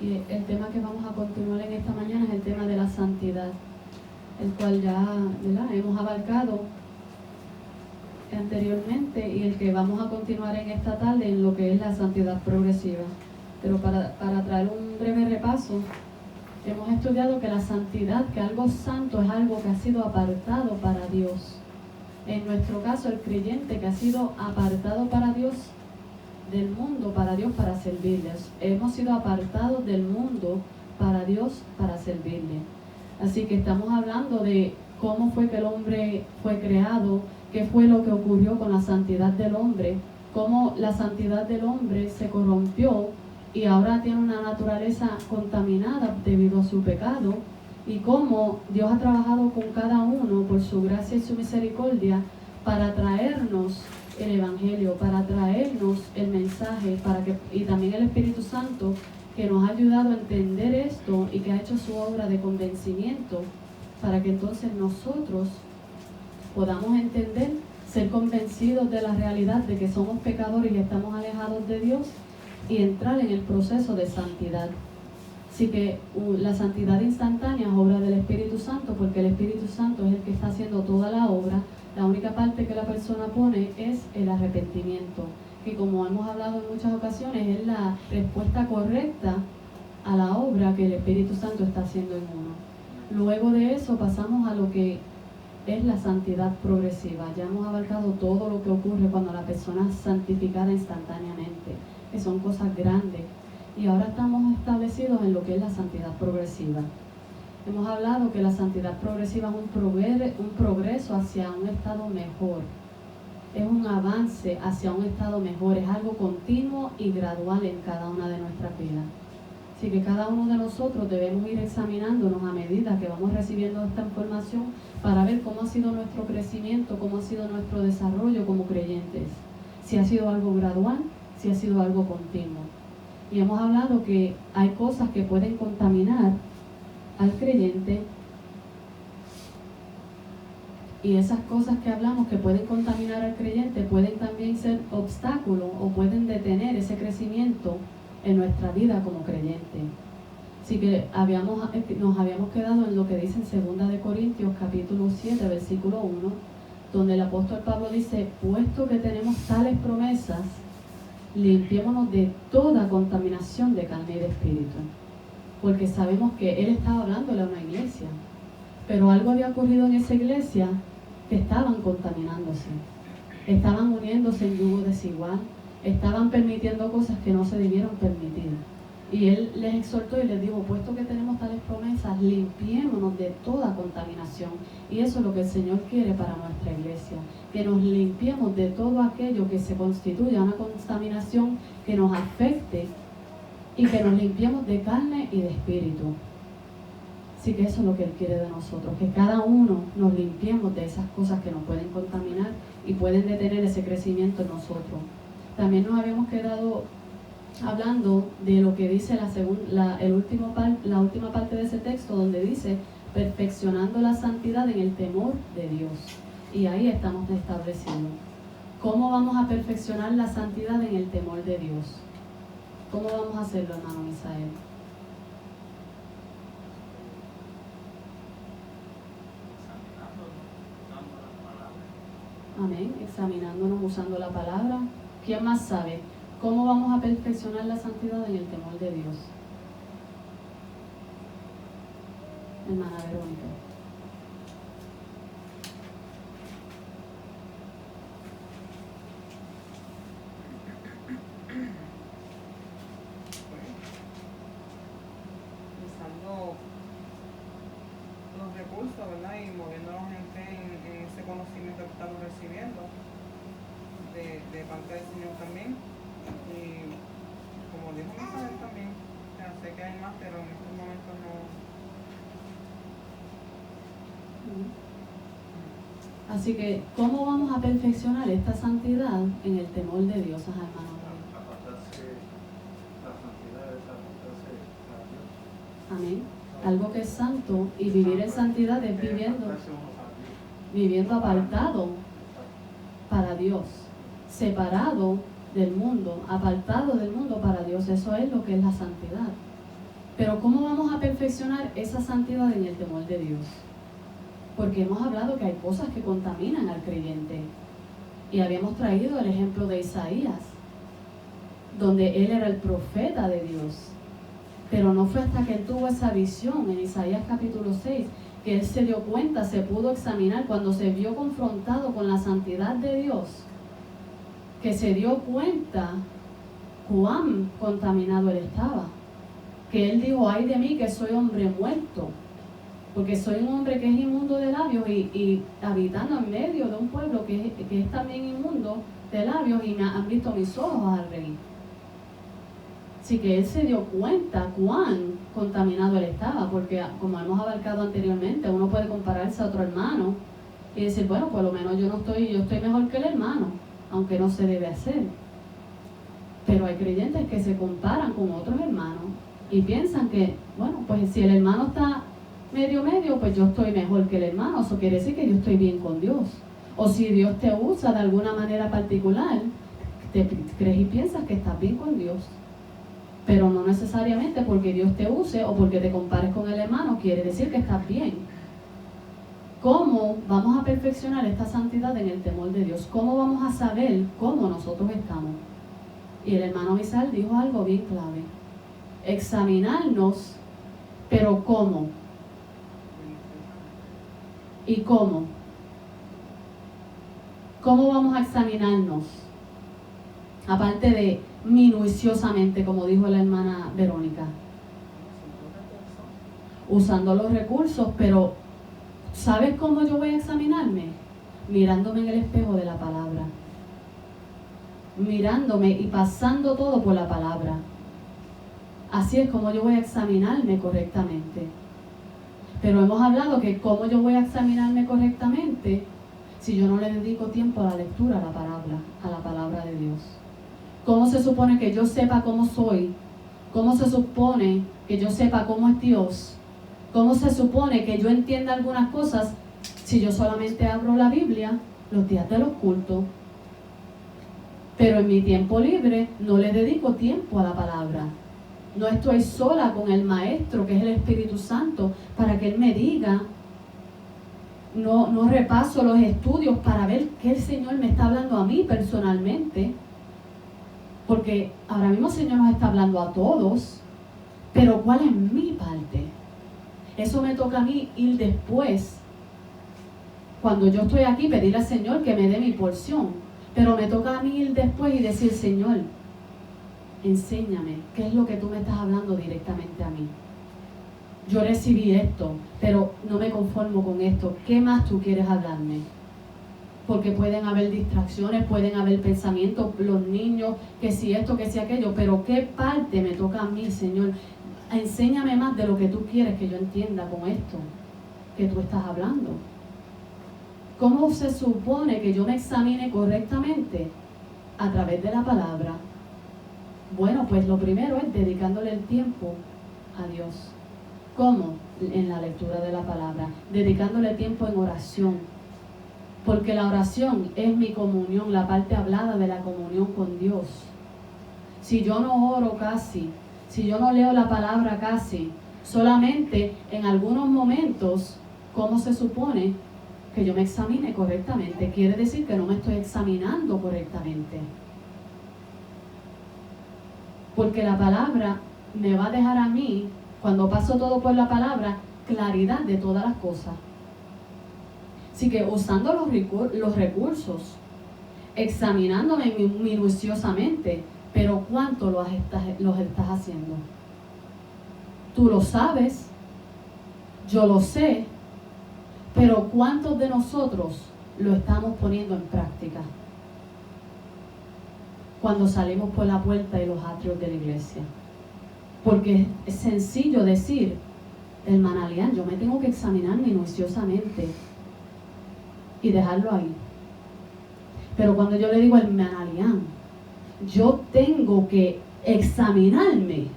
Y el tema que vamos a continuar en esta mañana es el tema de la santidad, el cual ya, ¿verdad?, hemos abarcado anteriormente, y el que vamos a continuar en esta tarde en lo que es la santidad progresiva. Pero para traer un breve repaso, hemos estudiado que la santidad, que algo santo es algo que ha sido apartado para Dios. En nuestro caso, el creyente que ha sido apartado para Dios, del mundo para Dios, para servirle. Hemos sido apartados del mundo para Dios, para servirle. Así que estamos hablando de cómo fue que el hombre fue creado, qué fue lo que ocurrió con la santidad del hombre, cómo la santidad del hombre se corrompió y ahora tiene una naturaleza contaminada debido a su pecado, y cómo Dios ha trabajado con cada uno por su gracia y su misericordia para traernos el Evangelio, para traernos el mensaje, y también el Espíritu Santo, que nos ha ayudado a entender esto y que ha hecho su obra de convencimiento, para que entonces nosotros podamos entender, ser convencidos de la realidad de que somos pecadores y estamos alejados de Dios, y entrar en el proceso de santidad. Así que la santidad instantánea es obra del Espíritu Santo, porque el Espíritu Santo es el que está haciendo toda la obra. La única parte que la persona pone es el arrepentimiento, que, como hemos hablado en muchas ocasiones, es la respuesta correcta a la obra que el Espíritu Santo está haciendo en uno. Luego de eso pasamos a lo que es la santidad progresiva. Ya hemos abarcado todo lo que ocurre cuando la persona es santificada instantáneamente, que son cosas grandes. Y ahora estamos establecidos en lo que es la santidad progresiva. Hemos hablado que la santidad progresiva es un progreso hacia un estado mejor. Es un avance hacia un estado mejor. Es algo continuo y gradual en cada una de nuestras vidas. Así que cada uno de nosotros debemos ir examinándonos a medida que vamos recibiendo esta información para ver cómo ha sido nuestro crecimiento, cómo ha sido nuestro desarrollo como creyentes. Si ha sido algo gradual, si ha sido algo continuo. Y hemos hablado que hay cosas que pueden contaminar al creyente, y esas cosas que hablamos que pueden contaminar al creyente pueden también ser obstáculos o pueden detener ese crecimiento en nuestra vida como creyente. Así que nos habíamos quedado en lo que dice en 2 de Corintios capítulo 7 versículo 1, donde el apóstol Pablo dice: puesto que tenemos tales promesas, limpiémonos de toda contaminación de carne y de espíritu. Porque sabemos que él estaba hablándole a una iglesia, pero algo había ocurrido en esa iglesia, que estaban contaminándose, estaban uniéndose en yugo desigual, estaban permitiendo cosas que no se debieron permitir. Y él les exhortó y les dijo: puesto que tenemos tales promesas, limpiémonos de toda contaminación. Y eso es lo que el Señor quiere para nuestra iglesia, que nos limpiemos de todo aquello que se constituya una contaminación que nos afecte, y que nos limpiemos de carne y de espíritu. Así que eso es lo que Él quiere de nosotros, que cada uno nos limpiemos de esas cosas que nos pueden contaminar y pueden detener ese crecimiento en nosotros. También nos habíamos quedado hablando de lo que dice la última parte de ese texto, donde dice: perfeccionando la santidad en el temor de Dios. Y ahí estamos establecidos. ¿Cómo vamos a perfeccionar la santidad en el temor de Dios? ¿Cómo vamos a hacerlo, hermano Misael? Amén, examinándonos, usando la palabra. ¿Quién más sabe cómo vamos a perfeccionar la santidad en el temor de Dios? Hermana Verónica. Usando los recursos, ¿verdad? Y moviéndonos en ese conocimiento que estamos recibiendo de parte del Señor también. Y como dijo Misael también, o sea, sé que hay más, pero en estos momentos no. Así que, ¿cómo vamos a perfeccionar esta santidad en el temor de Dios, hermano? Amén. Algo que es santo, y vivir en santidad es viviendo apartado para Dios, separado del mundo, apartado del mundo para Dios. Eso es lo que es la santidad. Pero ¿cómo vamos a perfeccionar esa santidad en el temor de Dios? Porque hemos hablado que hay cosas que contaminan al creyente. Y habíamos traído el ejemplo de Isaías, donde él era el profeta de Dios. Pero no fue hasta que él tuvo esa visión en Isaías capítulo 6, que él se dio cuenta, se pudo examinar, cuando se vio confrontado con la santidad de Dios, que se dio cuenta cuán contaminado él estaba. Que él dijo, ay de mí que soy hombre muerto, porque soy un hombre que es inmundo de labios y habitando en medio de un pueblo que es también inmundo de labios, y me han visto mis ojos al rey. Así que él se dio cuenta cuán contaminado él estaba, porque como hemos abarcado anteriormente, uno puede compararse a otro hermano y decir, bueno, por lo menos yo estoy mejor que el hermano, aunque no se debe hacer. Pero hay creyentes que se comparan con otros hermanos y piensan que, bueno, pues si el hermano está medio, pues yo estoy mejor que el hermano, eso quiere decir que yo estoy bien con Dios. O si Dios te usa de alguna manera particular, te crees y piensas que estás bien con Dios. Pero no necesariamente porque Dios te use o porque te compares con el hermano quiere decir que estás bien. ¿Cómo vamos a perfeccionar esta santidad en el temor de Dios? ¿Cómo vamos a saber cómo nosotros estamos? Y el hermano Misael dijo algo bien clave. Examinarnos, pero ¿cómo? ¿Y cómo? ¿Cómo vamos a examinarnos? Aparte de minuciosamente, como dijo la hermana Verónica. Usando los recursos, pero ¿sabes cómo yo voy a examinarme? Mirándome en el espejo de la palabra. Mirándome y pasando todo por la palabra. Así es como yo voy a examinarme correctamente. Pero hemos hablado que cómo yo voy a examinarme correctamente si yo no le dedico tiempo a la lectura, a la palabra de Dios. ¿Cómo se supone que yo sepa cómo soy? ¿Cómo se supone que yo sepa cómo es Dios? ¿Cómo se supone que yo entienda algunas cosas si yo solamente abro la Biblia los días de los cultos? Pero en mi tiempo libre no le dedico tiempo a la palabra. No estoy sola con el Maestro, que es el Espíritu Santo, para que Él me diga. No repaso los estudios para ver qué el Señor me está hablando a mí personalmente. Porque ahora mismo el Señor nos está hablando a todos, pero ¿cuál es mi parte? Eso me toca a mí ir después. Cuando yo estoy aquí, pedirle al Señor que me dé mi porción. Pero me toca a mí ir después y decir, Señor, enséñame, ¿qué es lo que tú me estás hablando directamente a mí? Yo recibí esto, pero no me conformo con esto. ¿Qué más tú quieres hablarme? Porque pueden haber distracciones, pueden haber pensamientos, los niños, que si esto, que si aquello, pero ¿qué parte me toca a mí, Señor? Enséñame más de lo que tú quieres que yo entienda con esto que tú estás hablando. ¿Cómo se supone que yo me examine correctamente? A través de la palabra. Bueno, pues lo primero es dedicándole el tiempo a Dios. ¿Cómo? En la lectura de la palabra, dedicándole tiempo en oración. Porque la oración es mi comunión, la parte hablada de la comunión con Dios. Si yo no oro casi, si yo no leo la palabra casi, solamente en algunos momentos, ¿cómo se supone que yo me examine correctamente? Quiere decir que no me estoy examinando correctamente. Porque la palabra me va a dejar a mí, cuando paso todo por la palabra, claridad de todas las cosas. Así que usando los recursos, examinándome minuciosamente, pero ¿cuánto los estás haciendo? Tú lo sabes, yo lo sé, pero ¿cuántos de nosotros lo estamos poniendo en práctica? Cuando salimos por la puerta y los atrios de la iglesia. Porque es sencillo decir, hermana Lian, yo me tengo que examinar minuciosamente y dejarlo ahí. Pero cuando yo le digo al hermana Lian, yo tengo que examinarme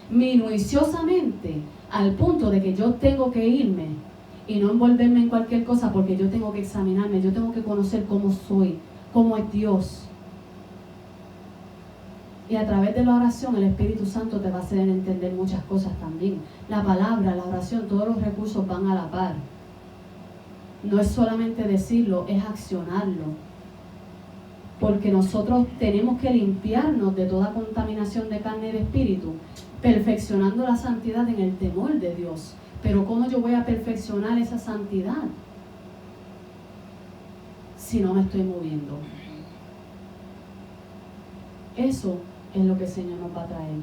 minuciosamente al punto de que yo tengo que irme y no envolverme en cualquier cosa, porque yo tengo que examinarme, yo tengo que conocer cómo soy, cómo es Dios. Y a través de la oración el Espíritu Santo te va a hacer entender muchas cosas también. La palabra, la oración, todos los recursos van a la par. No es solamente decirlo, es accionarlo. Porque nosotros tenemos que limpiarnos de toda contaminación de carne y de espíritu, perfeccionando la santidad en el temor de Dios. Pero ¿cómo yo voy a perfeccionar esa santidad si no me estoy moviendo? Eso es lo que el Señor nos va a traer.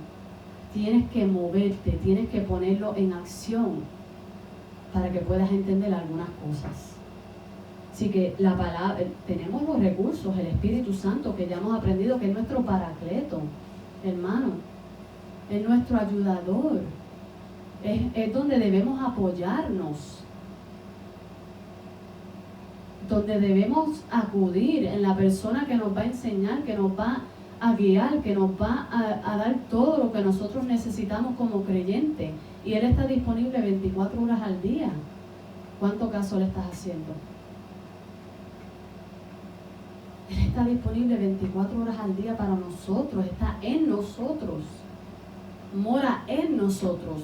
Tienes que moverte, tienes que ponerlo en acción para que puedas entender algunas cosas. Así que la palabra, tenemos los recursos, el Espíritu Santo, que ya hemos aprendido que es nuestro paracleto, hermano, es nuestro ayudador, es donde debemos apoyarnos, donde debemos acudir en la persona que nos va a enseñar, que nos va a guiar, que nos va a dar todo lo que nosotros necesitamos como creyentes. Y Él está disponible 24 horas al día. ¿Cuánto caso le estás haciendo? Él está disponible 24 horas al día para nosotros, está en nosotros, mora en nosotros,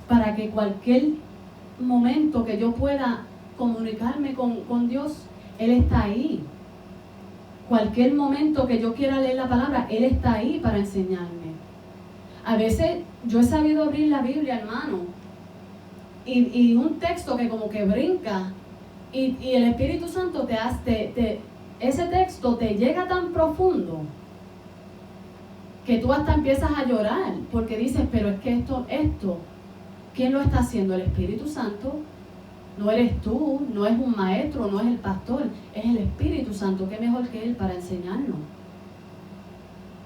para que cualquier momento que yo pueda comunicarme con Dios, Él está ahí. Cualquier momento que yo quiera leer la palabra, Él está ahí para enseñarme. A veces yo he sabido abrir la Biblia, hermano, y un texto que como que brinca, y el Espíritu Santo ese texto te llega tan profundo que tú hasta empiezas a llorar, porque dices, pero es que esto, ¿quién lo está haciendo? El Espíritu Santo. No eres tú, no es un maestro, no es el pastor, es el Espíritu Santo. ¿Qué mejor que Él para enseñarnos?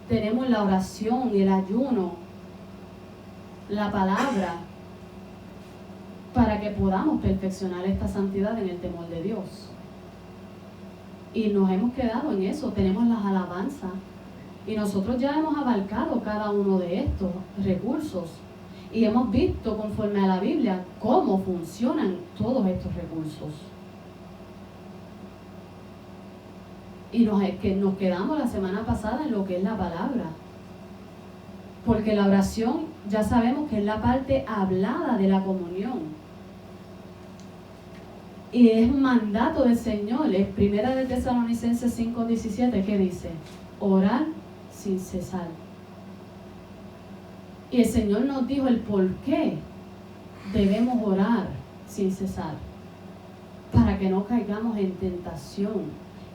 Tenemos la oración y el ayuno, la palabra, para que podamos perfeccionar esta santidad en el temor de Dios. Y nos hemos quedado en eso, tenemos las alabanzas. Y nosotros ya hemos abarcado cada uno de estos recursos. Y hemos visto conforme a la Biblia cómo funcionan todos estos recursos. Y nos quedamos la semana pasada en lo que es la palabra. Porque la oración ya sabemos que es la parte hablada de la comunión. Y es un mandato del Señor. Es 1 Tesalonicenses 5:17 que dice, orar sin cesar. Y el Señor nos dijo el por qué debemos orar sin cesar, para que no caigamos en tentación.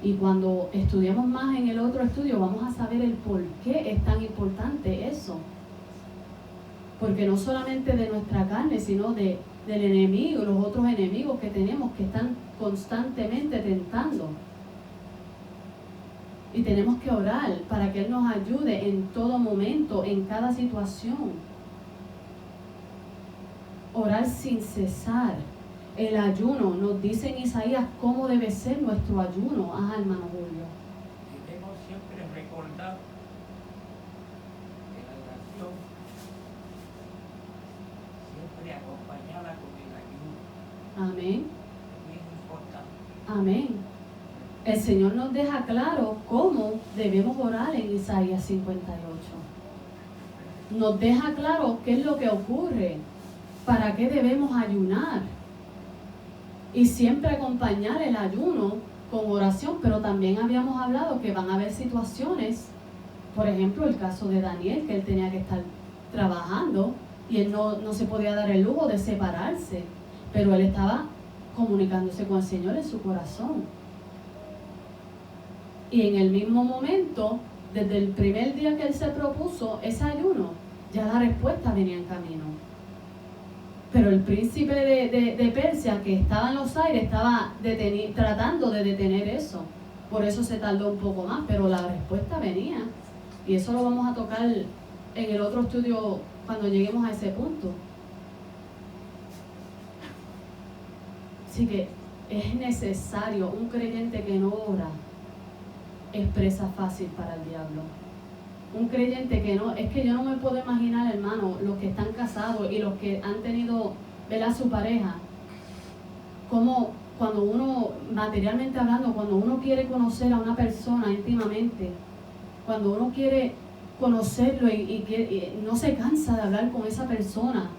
Y cuando estudiemos más en el otro estudio, vamos a saber el por qué es tan importante eso. Porque no solamente de nuestra carne, sino del enemigo, los otros enemigos que tenemos que están constantemente tentando. Y tenemos que orar para que Él nos ayude en todo momento, en cada situación. Orar sin cesar. El ayuno, nos dice en Isaías cómo debe ser nuestro ayuno. Ajá, hermano Julio. Debemos siempre recordar que la oración siempre acompañada con el ayuno. Amén. Es bien importante. Amén. El Señor nos deja claro cómo debemos orar en Isaías 58. Nos deja claro qué es lo que ocurre, para qué debemos ayunar. Y siempre acompañar el ayuno con oración, pero también habíamos hablado que van a haber situaciones, por ejemplo el caso de Daniel, que él tenía que estar trabajando y él no se podía dar el lujo de separarse, pero él estaba comunicándose con el Señor en su corazón. Y en el mismo momento, desde el primer día que él se propuso ese ayuno, ya la respuesta venía en camino. Pero el príncipe de Persia, que estaba en los aires, estaba tratando de detener eso. Por eso se tardó un poco más, pero la respuesta venía. Y eso lo vamos a tocar en el otro estudio cuando lleguemos a ese punto. Así que es necesario, un creyente que no ora es presa fácil para el diablo. Un creyente que no, es que yo no me puedo imaginar, hermano, los que están casados y los que han tenido, ¿verdad?, su pareja, como cuando uno, materialmente hablando, cuando uno quiere conocer a una persona íntimamente, cuando uno quiere conocerlo y no se cansa de hablar con esa persona.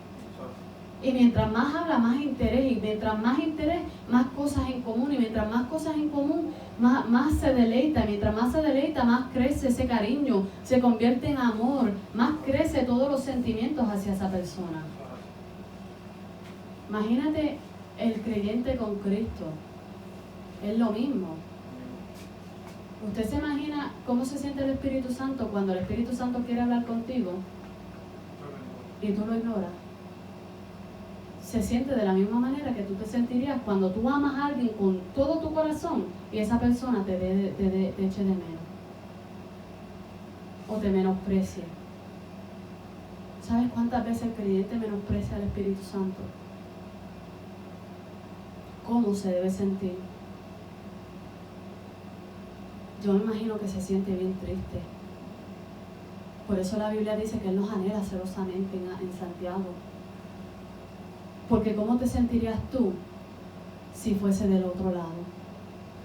Y mientras más habla, más interés. Y mientras más interés, más cosas en común. Y mientras más cosas en común, más se deleita. Y mientras más se deleita, más crece ese cariño. Se convierte en amor. Más crece todos los sentimientos hacia esa persona. Imagínate el creyente con Cristo. Es lo mismo. ¿Usted se imagina cómo se siente el Espíritu Santo cuando el Espíritu Santo quiere hablar contigo y tú lo ignoras? Se siente de la misma manera que tú te sentirías cuando tú amas a alguien con todo tu corazón y esa persona te eche de menos o te menosprecie. ¿Sabes cuántas veces el creyente menosprecia al Espíritu Santo? ¿Cómo se debe sentir? Yo me imagino que se siente bien triste. Por eso la Biblia dice que Él nos anhela celosamente en Santiago. Porque ¿cómo te sentirías tú si fuese del otro lado?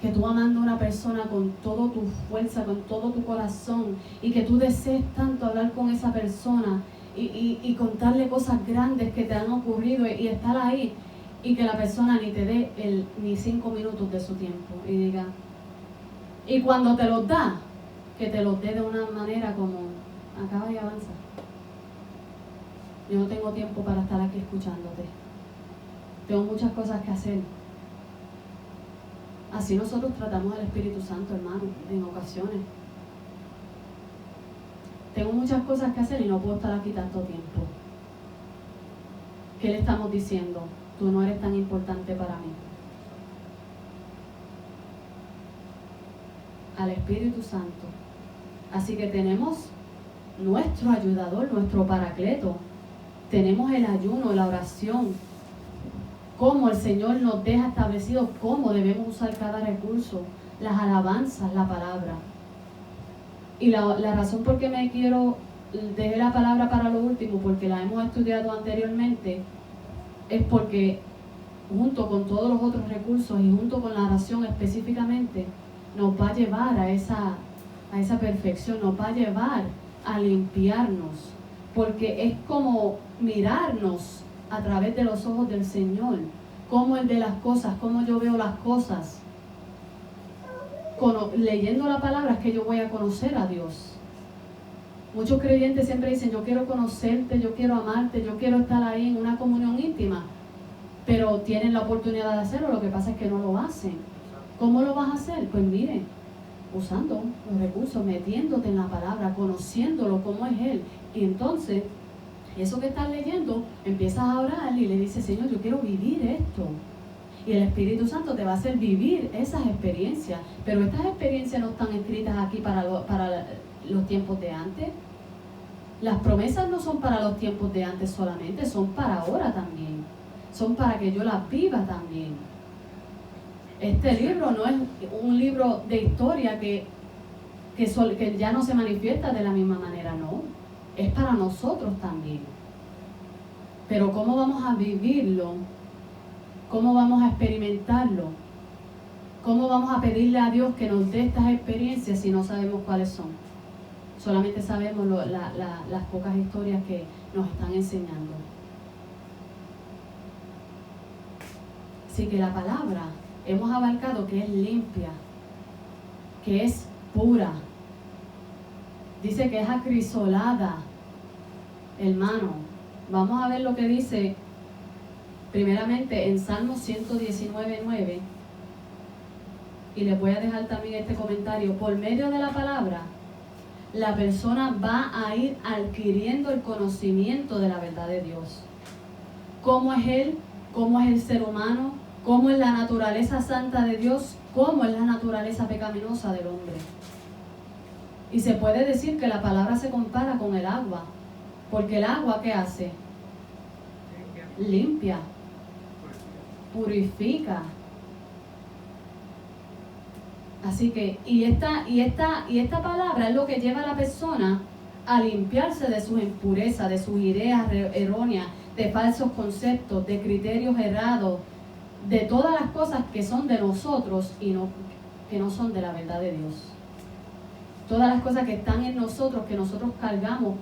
Que tú amando a una persona con toda tu fuerza, con todo tu corazón, y que tú desees tanto hablar con esa persona y contarle cosas grandes que te han ocurrido y estar ahí, y que la persona ni te dé ni 5 minutos de su tiempo y diga, y cuando te los da, que te los dé de una manera como, acaba y avanza. Yo no tengo tiempo para estar aquí escuchándote. Tengo muchas cosas que hacer. Así nosotros tratamos al Espíritu Santo, hermano, en ocasiones. Tengo muchas cosas que hacer y no puedo estar aquí tanto tiempo. ¿Qué le estamos diciendo? Tú no eres tan importante para mí. Al Espíritu Santo. Así que tenemos nuestro ayudador, nuestro paracleto. Tenemos el ayuno, la oración. Cómo el Señor nos deja establecido cómo debemos usar cada recurso, las alabanzas, la palabra. Y la razón por qué dejé la palabra para lo último, porque la hemos estudiado anteriormente, es porque junto con todos los otros recursos y junto con la oración específicamente, nos va a llevar a esa perfección, nos va a llevar a limpiarnos, porque es como mirarnos a través de los ojos del Señor, cómo Él ve las cosas, cómo yo veo las cosas. Leyendo la palabra es que yo voy a conocer a Dios. Muchos creyentes siempre dicen, yo quiero conocerte, yo quiero amarte, yo quiero estar ahí en una comunión íntima, pero tienen la oportunidad de hacerlo, lo que pasa es que no lo hacen. ¿Cómo lo vas a hacer? Pues mire, usando los recursos, metiéndote en la palabra, conociéndolo como es Él. Y entonces, eso que estás leyendo, empiezas a orar y le dices, Señor, yo quiero vivir esto. Y el Espíritu Santo te va a hacer vivir esas experiencias. Pero estas experiencias no están escritas aquí para los tiempos de antes. Las promesas no son para los tiempos de antes solamente, son para ahora también. Son para que yo las viva también. Este libro no es un libro de historia que ya no se manifiesta de la misma manera, no. Es para nosotros también. Pero ¿cómo vamos a vivirlo? ¿Cómo vamos a experimentarlo? ¿Cómo vamos a pedirle a Dios que nos dé estas experiencias si no sabemos cuáles son? Solamente sabemos las pocas historias que nos están enseñando. Así que la palabra hemos abarcado que es limpia, que es pura. Dice que es acrisolada, hermano. Vamos a ver lo que dice primeramente en Salmo 119:9. Y les voy a dejar también este comentario. Por medio de la palabra, la persona va a ir adquiriendo el conocimiento de la verdad de Dios. ¿Cómo es Él? ¿Cómo es el ser humano? ¿Cómo es la naturaleza santa de Dios? ¿Cómo es la naturaleza pecaminosa del hombre? Y se puede decir que la palabra se compara con el agua. Porque el agua, ¿qué hace? Limpia. Purifica. Así que, y esta palabra es lo que lleva a la persona a limpiarse de sus impurezas, de sus ideas erróneas, de falsos conceptos, de criterios errados, de todas las cosas que son de nosotros y que no son de la verdad de Dios. todas las cosas que están en nosotros, que nosotros cargamos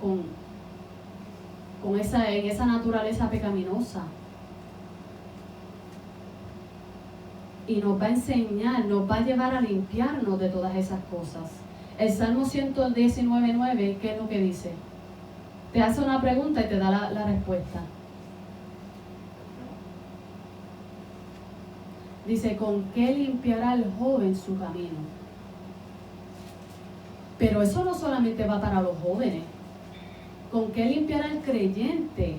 en esa naturaleza pecaminosa. Y nos va a enseñar, nos va a llevar a limpiarnos de todas esas cosas. El Salmo 119:9, ¿qué es lo que dice? Te hace una pregunta y te da la respuesta. Dice, ¿con qué limpiará el joven su camino? Pero eso no solamente va para los jóvenes. ¿Con qué limpiará el creyente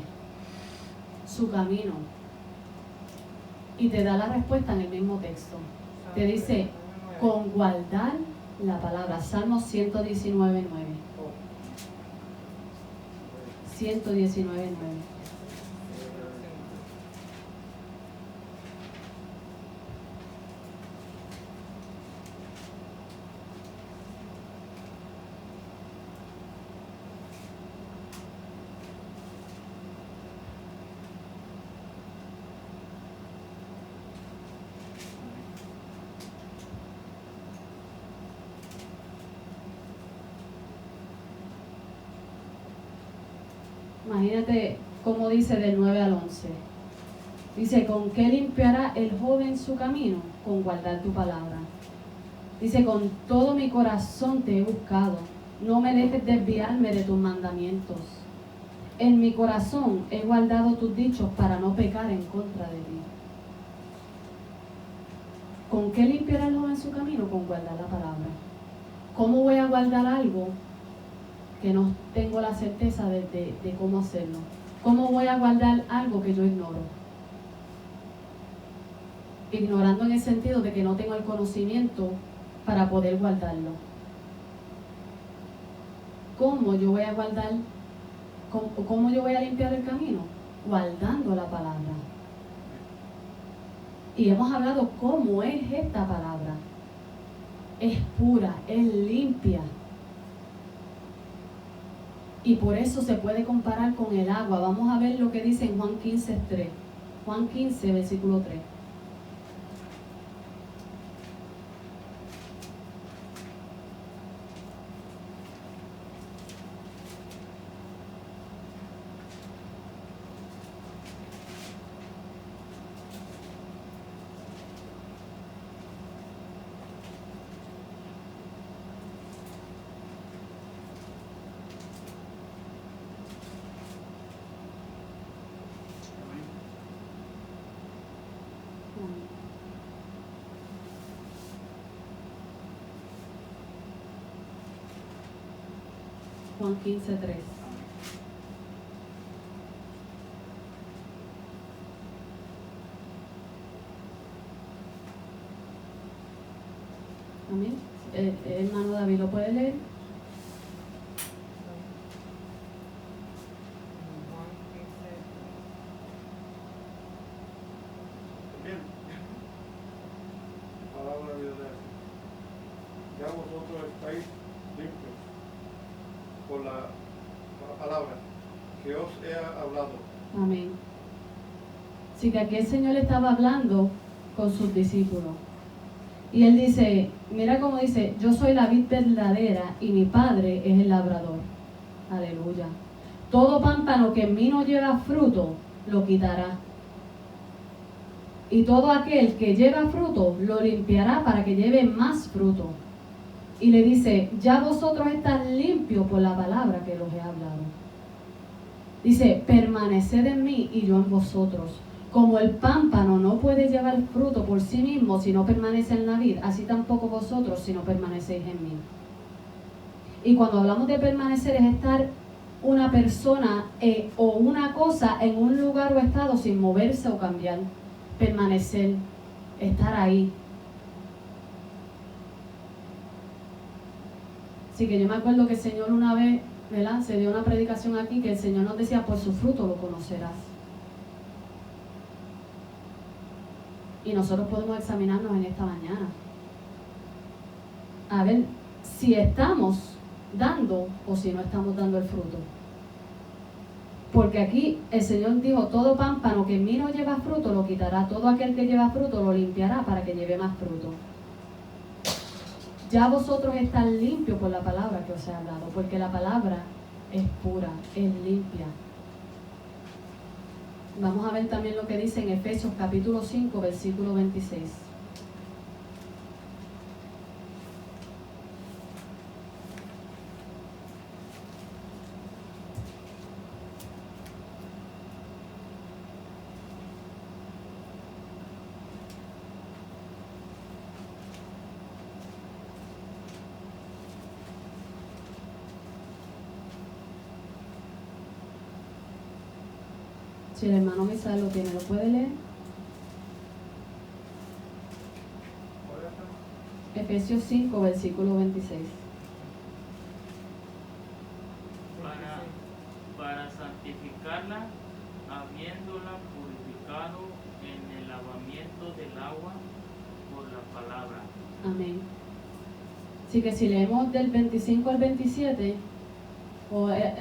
su camino? Y te da la respuesta en el mismo texto. Te dice, con guardar la palabra. Salmo 119:9. 119:9. Imagínate cómo dice del 9 al 11. Dice, ¿con qué limpiará el joven su camino? Con guardar tu palabra. Dice, con todo mi corazón te he buscado. No me dejes desviarme de tus mandamientos. En mi corazón he guardado tus dichos para no pecar en contra de ti. ¿Con qué limpiará el joven su camino? Con guardar la palabra. ¿Cómo voy a guardar algo que no tengo la certeza de cómo hacerlo? ¿Cómo voy a guardar algo que yo ignoro? Ignorando en el sentido de que no tengo el conocimiento para poder guardarlo. ¿Cómo yo voy a guardar? ¿Cómo yo voy a limpiar el camino? Guardando la palabra. Y hemos hablado cómo es esta palabra. Es pura, es limpia. Y por eso se puede comparar con el agua. Vamos a ver lo que dice en Juan 15:3. Juan 15, versículo 3. Juan 15:3. Amén. Hermano David, ¿lo puede leer? Bien. Palabra de Dios. Ya vosotros estáis limpios por la palabra que os he hablado. Amén. Así que aquí el Señor estaba hablando con sus discípulos. Y Él dice, mira cómo dice, yo soy la vid verdadera y mi Padre es el labrador. Aleluya. Todo pámpano que en mí no lleva fruto, lo quitará. Y todo aquel que lleva fruto, lo limpiará para que lleve más fruto. Y le dice, ya vosotros estáis limpios por la palabra que os he hablado. Dice, permaneced en mí y yo en vosotros. Como el pámpano no puede llevar fruto por sí mismo si no permanece en la vid, así tampoco vosotros si no permanecéis en mí. Y cuando hablamos de permanecer es estar una persona o una cosa en un lugar o estado sin moverse o cambiar. Permanecer, estar ahí. Así que yo me acuerdo que el Señor una vez, ¿verdad?, se dio una predicación aquí que el Señor nos decía, por su fruto lo conocerás. Y nosotros podemos examinarnos en esta mañana. A ver si estamos dando o si no estamos dando el fruto. Porque aquí el Señor dijo, todo pámpano que en mí no lleva fruto lo quitará, todo aquel que lleva fruto lo limpiará para que lleve más fruto. ya vosotros están limpios por la palabra que os he hablado, porque la palabra es pura, es limpia. Vamos a ver también lo que dice en Efesios capítulo 5, versículo 26. Si el hermano Misael lo tiene, ¿lo puede leer? Efesios 5, versículo 26. Para santificarla, habiéndola purificado en el lavamiento del agua por la palabra. Amén. Así que si leemos del 25 al 27,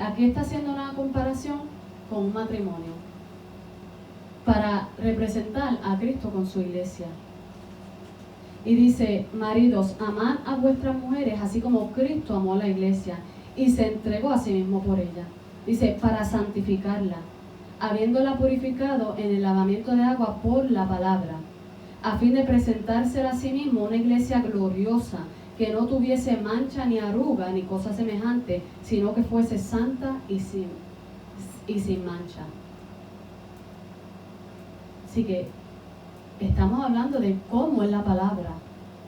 aquí está haciendo una comparación con un matrimonio, para representar a Cristo con su iglesia. Y dice, maridos, amad a vuestras mujeres, así como Cristo amó a la iglesia y se entregó a sí mismo por ella. Dice, para santificarla, habiéndola purificado en el lavamiento de agua por la palabra, a fin de presentársela a sí mismo una iglesia gloriosa, que no tuviese mancha ni arruga ni cosa semejante, sino que fuese santa y sin mancha. Así que estamos hablando de cómo es la palabra,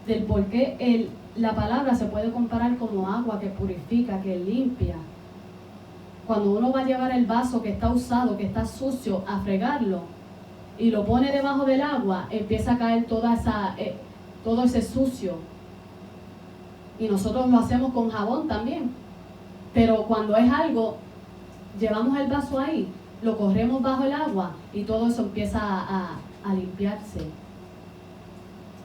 del por qué la palabra se puede comparar como agua que purifica, que limpia. Cuando uno va a llevar el vaso que está usado, que está sucio, a fregarlo y lo pone debajo del agua, empieza a caer todo ese sucio. Y nosotros lo hacemos con jabón también. Pero cuando es algo, llevamos el vaso ahí, lo corremos bajo el agua y todo eso empieza a limpiarse.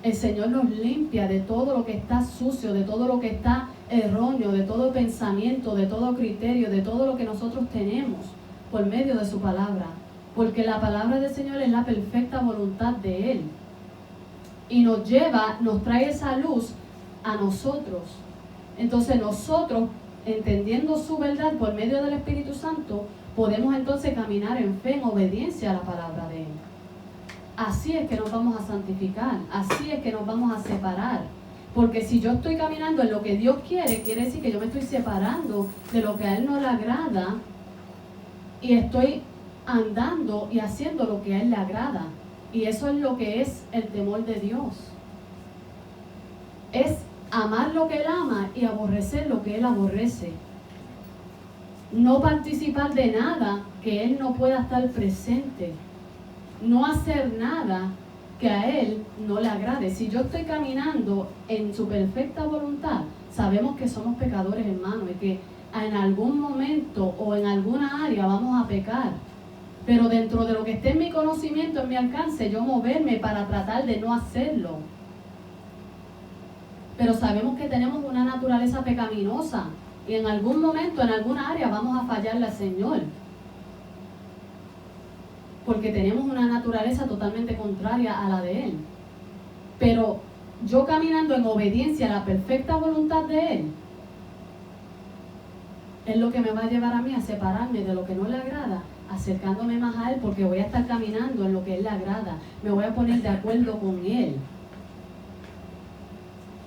El Señor nos limpia de todo lo que está sucio, de todo lo que está erróneo, de todo pensamiento, de todo criterio, de todo lo que nosotros tenemos por medio de su palabra. Porque la palabra del Señor es la perfecta voluntad de Él. Y nos trae esa luz a nosotros. Entonces nosotros, entendiendo su verdad por medio del Espíritu Santo, podemos entonces caminar en fe, en obediencia a la palabra de Él. Así es que nos vamos a santificar, así es que nos vamos a separar. Porque si yo estoy caminando en lo que Dios quiere decir que yo me estoy separando de lo que a Él no le agrada y estoy andando y haciendo lo que a Él le agrada. Y eso es lo que es el temor de Dios. Es amar lo que Él ama y aborrecer lo que Él aborrece. No participar de nada que Él no pueda estar presente. No hacer nada que a Él no le agrade. Si yo estoy caminando en su perfecta voluntad, sabemos que somos pecadores, hermanos, y que en algún momento o en alguna área vamos a pecar. Pero dentro de lo que esté en mi conocimiento, en mi alcance, yo moverme para tratar de no hacerlo. Pero sabemos que tenemos una naturaleza pecaminosa y en algún momento, en alguna área, vamos a fallarle al Señor. Porque tenemos una naturaleza totalmente contraria a la de Él. Pero yo caminando en obediencia a la perfecta voluntad de Él, es lo que me va a llevar a mí a separarme de lo que no le agrada, acercándome más a Él, porque voy a estar caminando en lo que Él le agrada. Me voy a poner de acuerdo con Él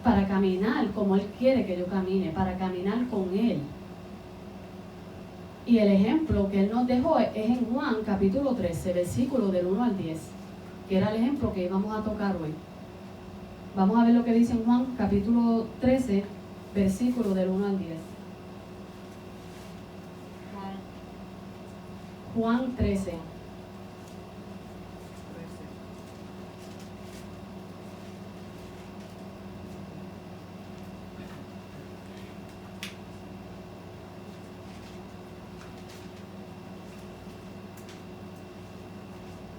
para caminar como Él quiere que yo camine, para caminar con Él. Y el ejemplo que Él nos dejó es en Juan capítulo 13, versículo del 1 al 10, que era el ejemplo que íbamos a tocar hoy. Vamos a ver lo que dice en Juan capítulo 13, versículo del 1 al 10. Juan 13.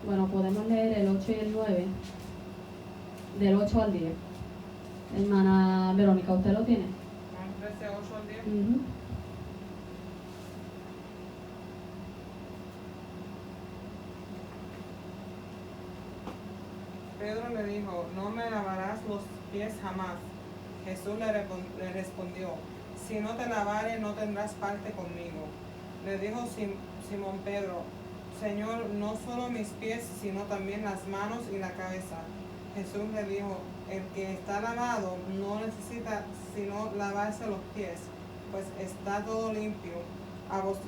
Bueno, podemos leer el 8 y el 9, del 8 al 10. Hermana Verónica, ¿usted lo tiene? Juan 13, 8 al 10. Pedro le dijo, no me lavarás los pies jamás. Jesús le respondió, si no te lavares no tendrás parte conmigo. Le dijo Simón Pedro, Señor, no solo mis pies, sino también las manos y la cabeza. Jesús le dijo, el que está lavado no necesita sino lavarse los pies, pues está todo limpio.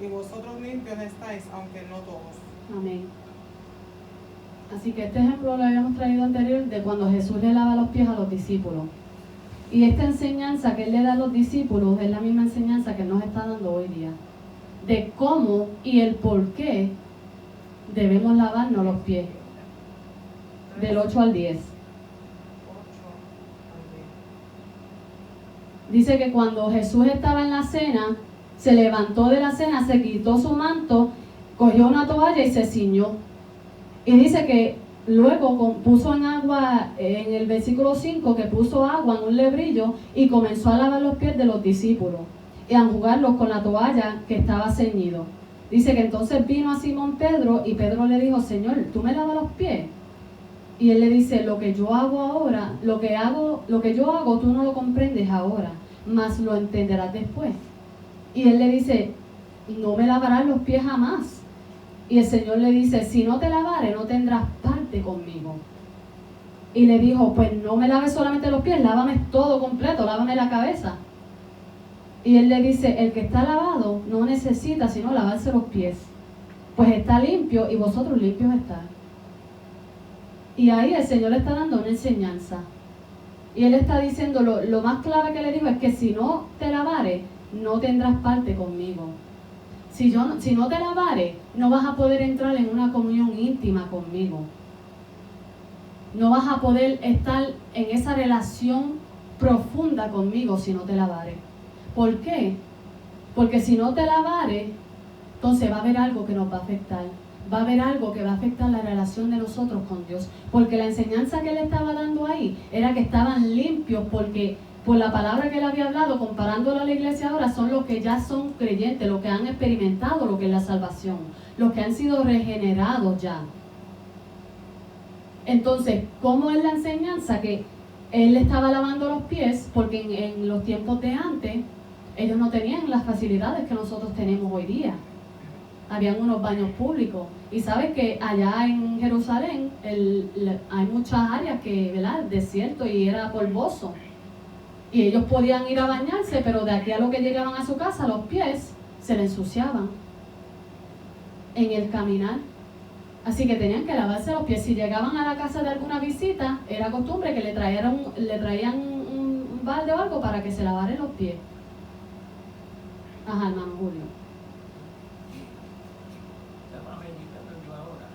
Y vosotros limpios estáis, aunque no todos. Amén. Así que este ejemplo lo habíamos traído anterior de cuando Jesús le lava los pies a los discípulos. Y esta enseñanza que Él le da a los discípulos es la misma enseñanza que Él nos está dando hoy día. De cómo y el por qué debemos lavarnos los pies. Del 8 al 10. 8 al 10. Dice que cuando Jesús estaba en la cena, se levantó de la cena, se quitó su manto, cogió una toalla y se ciñó. Y dice que luego puso en agua, en el versículo 5, que puso agua en un lebrillo y comenzó a lavar los pies de los discípulos y a enjugarlos con la toalla que estaba ceñido. Dice que entonces vino a Simón Pedro y Pedro le dijo, Señor, ¿tú me lavas los pies? Y él le dice, lo que yo hago ahora, lo que yo hago tú no lo comprendes ahora, mas lo entenderás después. Y él le dice, no me lavarás los pies jamás. Y el Señor le dice, si no te lavares, no tendrás parte conmigo. Y le dijo, pues no me laves solamente los pies, lávame todo completo, lávame la cabeza. Y él le dice, el que está lavado no necesita sino lavarse los pies, pues está limpio y vosotros limpios estáis. Y ahí el Señor le está dando una enseñanza. Y Él está diciendo, lo más clave que le dijo es que si no te lavares, no tendrás parte conmigo. Si no te lavares, no vas a poder entrar en una comunión íntima conmigo. No vas a poder estar en esa relación profunda conmigo si no te lavares. ¿Por qué? Porque si no te lavares, entonces va a haber algo que nos va a afectar. Va a haber algo que va a afectar la relación de nosotros con Dios. Porque la enseñanza que Él estaba dando ahí era que estaban limpios porque por la palabra que Él había hablado, comparándolo a la iglesia ahora, son los que ya son creyentes, los que han experimentado lo que es la salvación, los que han sido regenerados ya. Entonces, ¿cómo es la enseñanza? Que Él estaba lavando los pies porque en los tiempos de antes ellos no tenían las facilidades que nosotros tenemos hoy día. Habían unos baños públicos. Y sabes que allá en Jerusalén hay muchas áreas que, ¿verdad?, desierto y era polvoso. Y ellos podían ir a bañarse, pero de aquí a lo que llegaban a su casa, los pies se les ensuciaban en el caminar. Así que tenían que lavarse los pies. Si llegaban a la casa de alguna visita, era costumbre que le traían un balde o algo para que se lavaran los pies. Ajá, hermano Julio. Estaba meditando yo ahora.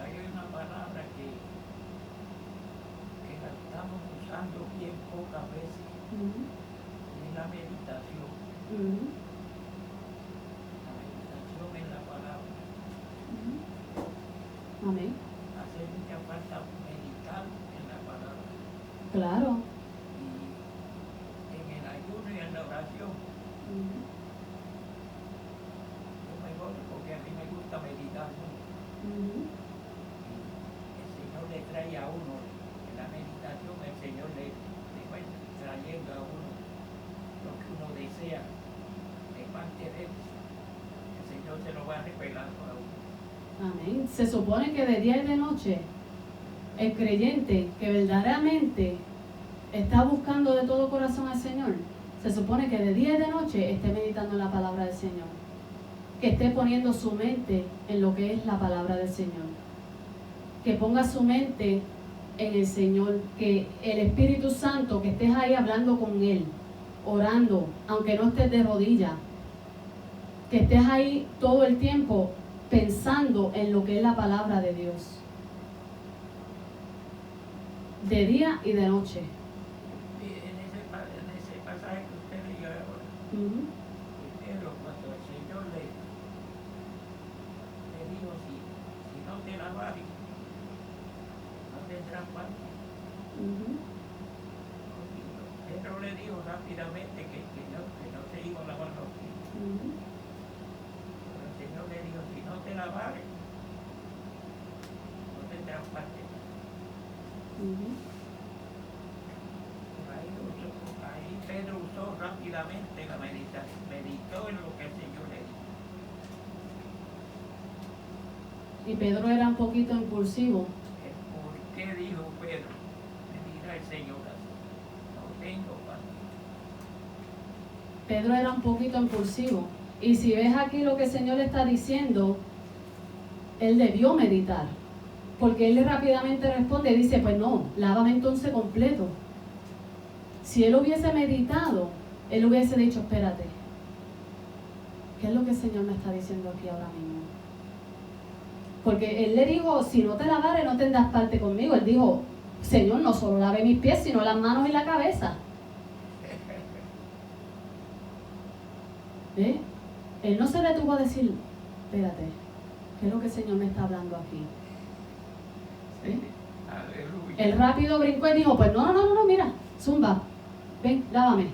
Hay una palabra que la estamos usando bien pocas veces. Es la meditación. La meditación en la palabra. Amén. Hace mucha falta meditar en la palabra. Claro. Y en el ayuno y en la oración, yo me gozo porque a mí me gusta meditar mucho. El Señor le trae a uno, en la meditación el Señor le va trayendo a uno lo que uno desea de parte de Él. El Señor se lo va revelando a uno. Amén. Se supone que de día y de noche el creyente que verdaderamente está buscando de todo corazón al Señor, se supone que de día y de noche esté meditando en la palabra del Señor, que esté poniendo su mente en lo que es la palabra del Señor, que ponga su mente en el Señor, que el Espíritu Santo, que estés ahí hablando con Él, orando, aunque no estés de rodillas, que estés ahí todo el tiempo pensando en lo que es la palabra de Dios, de día y de noche. En ese pasaje que usted leyó ahora, primero cuando el Señor le dijo, si no te lavares, no tendrás parte. Pedro le dijo rápidamente que no se iba a lavar los pies. Pero el Señor le dijo, si no te lavares, no tendrás parte. Y Pedro era un poquito impulsivo. ¿Por qué dijo Pedro? Me dirá el Señor así. No tengo pan. Pedro era un poquito impulsivo. Y si ves aquí lo que el Señor le está diciendo, él debió meditar. Porque él rápidamente responde y dice, pues no, lávame entonces completo. Si él hubiese meditado, él hubiese dicho, espérate, ¿qué es lo que el Señor me está diciendo aquí ahora mismo? Porque él le dijo, si no te lavares no tendrás parte conmigo. Él dijo, Señor, no solo lave mis pies, sino las manos y la cabeza. ¿Ve? Él no se detuvo a decir, espérate, ¿qué es lo que el Señor me está hablando aquí? ¿Ve? Aleluya. Él rápido brincó y dijo, pues no, mira, zumba, ven, lávame.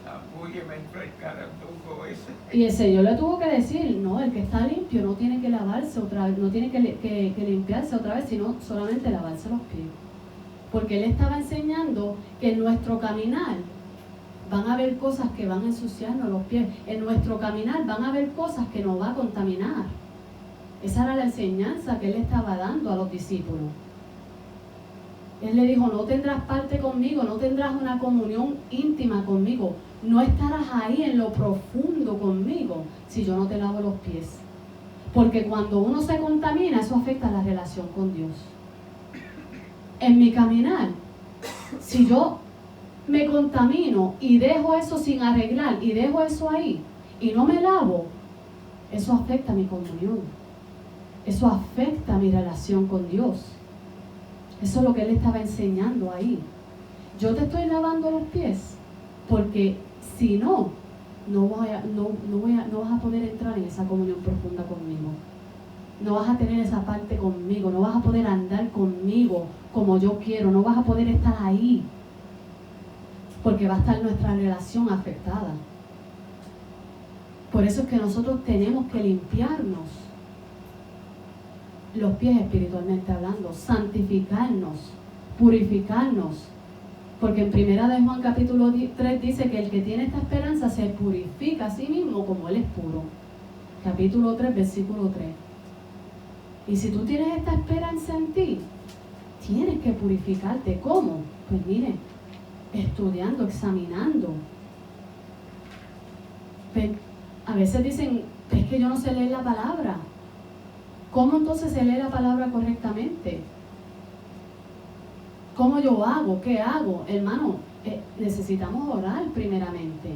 Apúyeme entre el caratungo ese. Y el Señor le tuvo que decir, no, el que está limpio no tiene que lavarse otra vez, no tiene que limpiarse otra vez, sino solamente lavarse los pies. Porque Él estaba enseñando que en nuestro caminar van a haber cosas que van a ensuciarnos los pies. En nuestro caminar van a haber cosas que nos va a contaminar. Esa era la enseñanza que Él estaba dando a los discípulos. Él le dijo, no tendrás parte conmigo, no tendrás una comunión íntima conmigo, no estarás ahí en lo profundo conmigo si yo no te lavo los pies. Porque cuando uno se contamina, eso afecta la relación con Dios. En mi caminar, si yo me contamino y dejo eso sin arreglar y dejo eso ahí y no me lavo, eso afecta mi comunión. Eso afecta mi relación con Dios. Eso es lo que Él estaba enseñando ahí. Yo te estoy lavando los pies porque si no, no vas a poder entrar en esa comunión profunda conmigo. No vas a tener esa parte conmigo, no vas a poder andar conmigo como yo quiero, no vas a poder estar ahí porque va a estar nuestra relación afectada. Por eso es que nosotros tenemos que limpiarnos los pies espiritualmente hablando, santificarnos, purificarnos. Porque en 1 de Juan capítulo 3 dice que el que tiene esta esperanza se purifica a sí mismo como Él es puro. Capítulo 3, versículo 3. Y si tú tienes esta esperanza en ti, tienes que purificarte. ¿Cómo? Pues mire, estudiando, examinando. A veces dicen, es que yo no sé leer la palabra. ¿Cómo entonces se lee la palabra correctamente? ¿Cómo yo hago? ¿Qué hago? Hermano, necesitamos orar primeramente.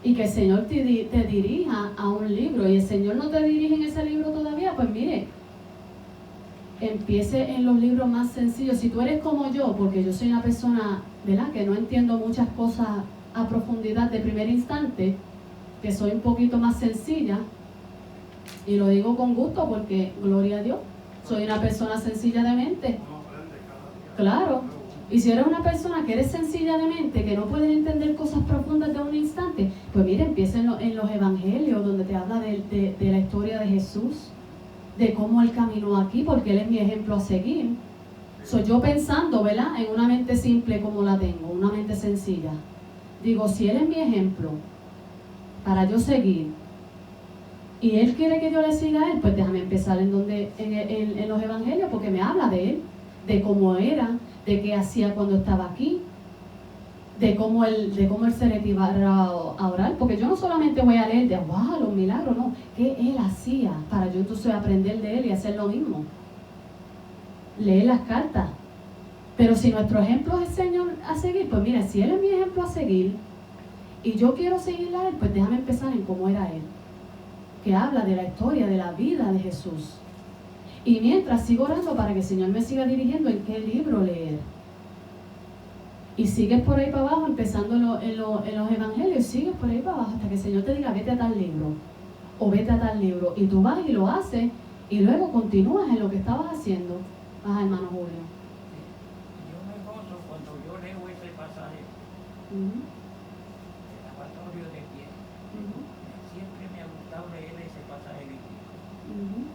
Y que el Señor te dirija a un libro. Y el Señor no te dirige en ese libro todavía, pues mire, empiece en los libros más sencillos. Si tú eres como yo, porque yo soy una persona, ¿verdad?, que no entiendo muchas cosas a profundidad de primer instante, que soy un poquito más sencilla, y lo digo con gusto porque, gloria a Dios, soy una persona sencilla de mente. Claro. Y si eres una persona que eres sencilla de mente, que no puedes entender cosas profundas de un instante, pues mira, empieza en los evangelios, donde te habla de la historia de Jesús, de cómo Él caminó aquí, porque Él es mi ejemplo a seguir. Soy yo pensando, ¿verdad?, en una mente simple como la tengo, una mente sencilla. Digo, si Él es mi ejemplo para yo seguir, y Él quiere que yo le siga a Él, pues déjame empezar en los evangelios, porque me habla de Él, de cómo era, de qué hacía cuando estaba aquí, de cómo él se retiraba a orar, porque yo no solamente voy a leer de wow, los milagros, no, qué Él hacía para yo entonces aprender de Él y hacer lo mismo. Leer las cartas. Pero si nuestro ejemplo es el Señor a seguir, pues mira, si Él es mi ejemplo a seguir y yo quiero seguirle a Él, pues déjame empezar en cómo era Él, que habla de la historia, de la vida de Jesús. Y mientras sigo orando para que el Señor me siga dirigiendo en qué libro leer. Y sigues por ahí para abajo, empezando en los evangelios, sigues por ahí para abajo hasta que el Señor te diga, vete a tal libro, o vete a tal libro. Y tú vas y lo haces, y luego continúas en lo que estabas haciendo. Vas, hermano Julio. Yo me gozo cuando yo leo ese pasaje, Uh-huh. el lavatorio de pies. Uh-huh. Siempre me ha gustado leer ese pasaje bíblico. Uh-huh.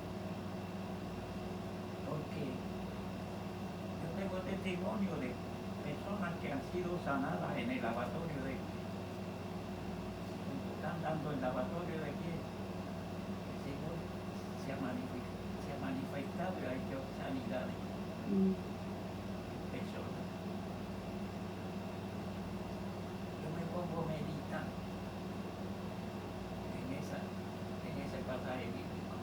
Porque yo tengo testimonio de personas que han sido sanadas en el lavatorio de pies. Cuando están dando el lavatorio de pies, el Señor se ha personas. Yo me pongo a meditar en ese pasaje bíblico.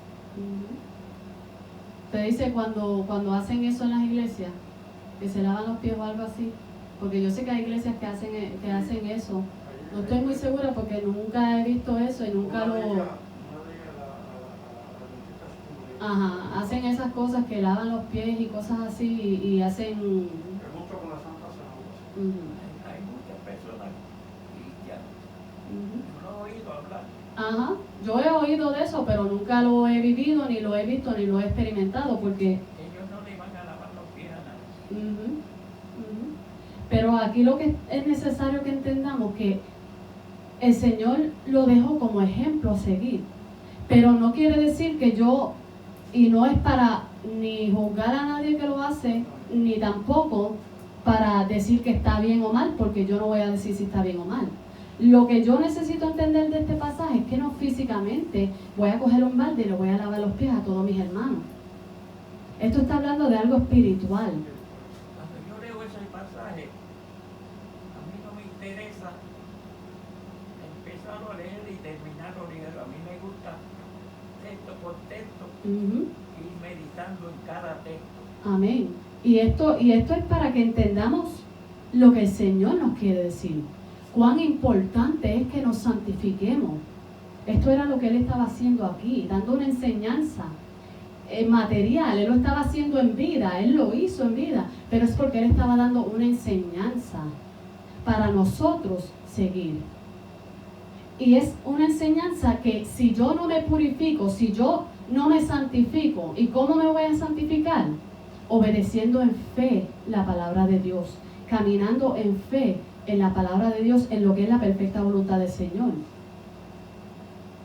Te dice cuando hacen eso en las iglesias, que se lavan los pies o algo así, porque yo sé que hay iglesias que hacen eso. No estoy muy segura porque nunca he visto eso y nunca Ajá, hacen esas cosas que lavan los pies y cosas así y hacen... con la Santa Cena. Hay muchas personas cristianas. Yo no he oído hablar. Ajá, yo he oído de eso, pero nunca lo he vivido, ni lo he visto, ni lo he experimentado, porque... Ellos no le van a lavar los pies a nadie. Pero aquí lo que es necesario que entendamos que el Señor lo dejó como ejemplo a seguir, pero no quiere decir que yo, y no es para ni juzgar a nadie que lo hace, ni tampoco para decir que está bien o mal, porque yo no voy a decir si está bien o mal. Lo que yo necesito entender de este pasaje es que no físicamente voy a coger un balde y le voy a lavar los pies a todos mis hermanos. Esto está hablando de algo espiritual. Cuando yo leo ese pasaje, a mí no me interesa empezar a leer y terminarlo leyendo. A mí me gusta texto por texto ir meditando en cada texto. Amén. Y esto es para que entendamos lo que el Señor nos quiere decir. Cuán importante es que nos santifiquemos. Esto era lo que Él estaba haciendo aquí, dando una enseñanza material. Él lo estaba haciendo en vida, Él lo hizo en vida, pero es porque Él estaba dando una enseñanza para nosotros seguir. Y es una enseñanza que si yo no me purifico, si yo no me santifico, ¿y cómo me voy a santificar? Obedeciendo en fe la palabra de Dios, caminando en fe en la palabra de Dios, en lo que es la perfecta voluntad del Señor.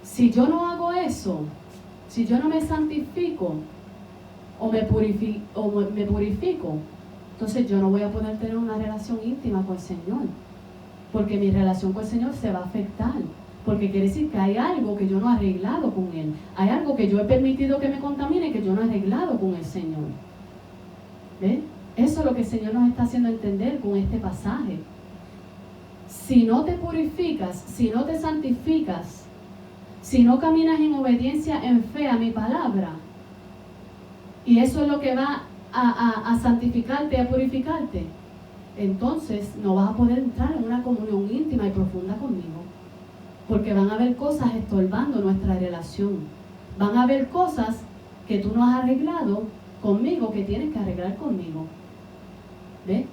Si yo no hago eso, si yo no me santifico o me purifico, entonces yo no voy a poder tener una relación íntima con el Señor, porque mi relación con el Señor se va a afectar, porque quiere decir que hay algo que yo no he arreglado con Él, hay algo que yo he permitido que me contamine, que yo no he arreglado con el Señor. ¿Ven? Eso es lo que el Señor nos está haciendo entender con este pasaje. Si no te purificas, si no te santificas, si no caminas en obediencia, en fe a mi palabra, y eso es lo que va a santificarte, a purificarte, entonces no vas a poder entrar en una comunión íntima y profunda conmigo, porque van a haber cosas estorbando nuestra relación, van a haber cosas que tú no has arreglado conmigo, que tienes que arreglar conmigo. ¿Ves?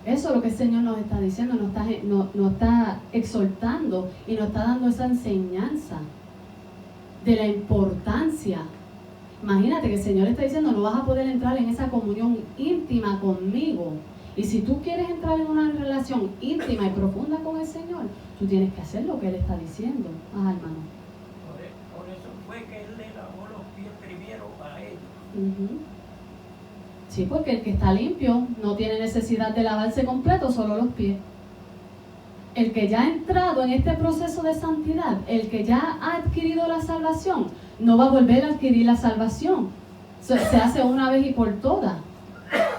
Eso es lo que el Señor nos está diciendo, nos está exhortando y nos está dando esa enseñanza de la importancia. Imagínate que el Señor está diciendo, no vas a poder entrar en esa comunión íntima conmigo. Y si tú quieres entrar en una relación íntima y profunda con el Señor, tú tienes que hacer lo que Él está diciendo. Hermano. Por eso fue que Él le lavó los pies primero a ellos. Sí, porque el que está limpio no tiene necesidad de lavarse completo, solo los pies. El que ya ha entrado en este proceso de santidad, el que ya ha adquirido la salvación, no va a volver a adquirir la salvación. Se hace una vez y por todas.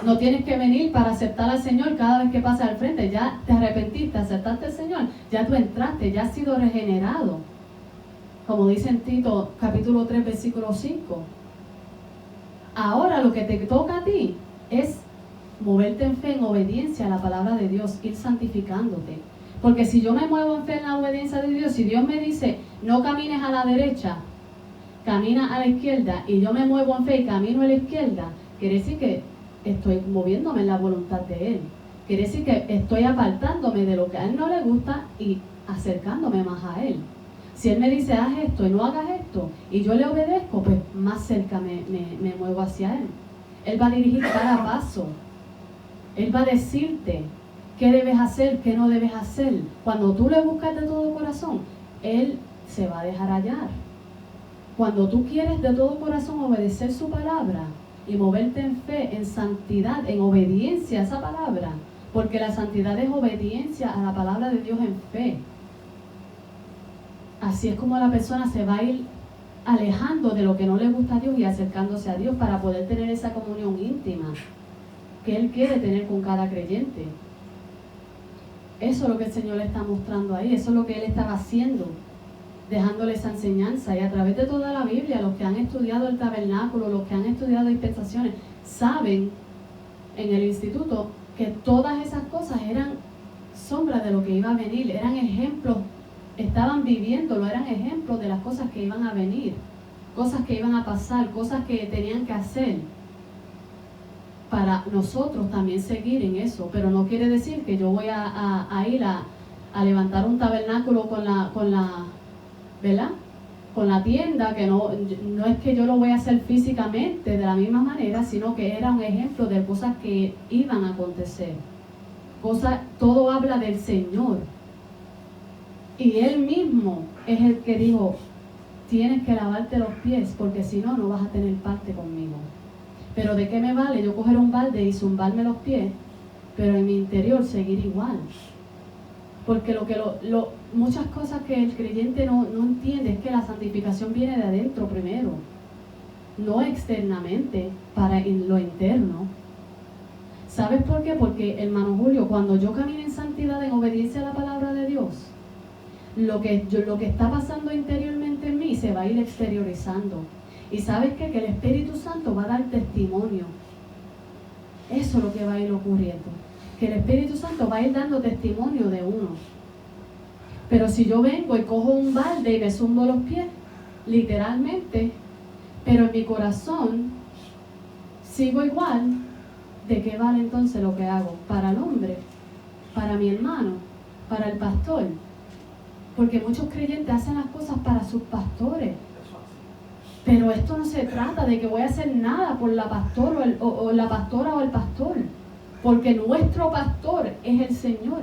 No tienes que venir para aceptar al Señor cada vez que pasas al frente. Ya te arrepentiste, aceptaste al Señor, ya tú entraste, ya has sido regenerado. Como dice en Tito capítulo 3 versículo 5. Ahora lo que te toca a ti es moverte en fe, en obediencia a la palabra de Dios, ir santificándote. Porque si yo me muevo en fe, en la obediencia de Dios, si Dios me dice, no camines a la derecha, camina a la izquierda, y yo me muevo en fe y camino a la izquierda, quiere decir que estoy moviéndome en la voluntad de Él. Quiere decir que estoy apartándome de lo que a Él no le gusta y acercándome más a Él. Si Él me dice, haz esto y no hagas esto, y yo le obedezco, pues más cerca me muevo hacia Él. Él va a dirigir cada paso. Él va a decirte qué debes hacer, qué no debes hacer. Cuando tú le buscas de todo corazón, Él se va a dejar hallar. Cuando tú quieres de todo corazón obedecer su palabra y moverte en fe, en santidad, en obediencia a esa palabra, porque la santidad es obediencia a la palabra de Dios en fe. Así es como la persona se va a ir alejando de lo que no le gusta a Dios y acercándose a Dios para poder tener esa comunión íntima. que Él quiere tener con cada creyente. Eso es lo que el Señor le está mostrando ahí, eso es lo que Él estaba haciendo, dejándole esa enseñanza. Y a través de toda la Biblia, los que han estudiado el tabernáculo, los que han estudiado dispensaciones, saben en el instituto que todas esas cosas eran sombras de lo que iba a venir, eran ejemplos, estaban viviéndolo, eran ejemplos de las cosas que iban a venir, cosas que iban a pasar, cosas que tenían que hacer para nosotros también seguir en eso. Pero no quiere decir que yo voy a ir a levantar un tabernáculo con la ¿verdad? Con la tienda, que no es que yo lo voy a hacer físicamente de la misma manera, sino que era un ejemplo de cosas que iban a acontecer. Todo habla del Señor. Y Él mismo es el que dijo, tienes que lavarte los pies, porque si no, no vas a tener parte conmigo. Pero ¿de qué me vale yo coger un balde y zumbarme los pies, pero en mi interior seguir igual? Porque muchas cosas que el creyente no entiende es que la santificación viene de adentro primero, no externamente, para lo interno. ¿Sabes por qué? Porque, hermano Julio, cuando yo camino en santidad, en obediencia a la palabra de Dios, lo que está pasando interiormente en mí se va a ir exteriorizando. Y ¿sabes qué? Que el Espíritu Santo va a dar testimonio. Eso es lo que va a ir ocurriendo. Que el Espíritu Santo va a ir dando testimonio de uno. Pero si yo vengo y cojo un balde y me zumbo los pies, literalmente, pero en mi corazón sigo igual, ¿de qué vale entonces lo que hago? Para el hombre, para mi hermano, para el pastor. Porque muchos creyentes hacen las cosas para sus pastores. Pero esto no se trata de que voy a hacer nada por la pastora o la pastora o el pastor. Porque nuestro pastor es el Señor.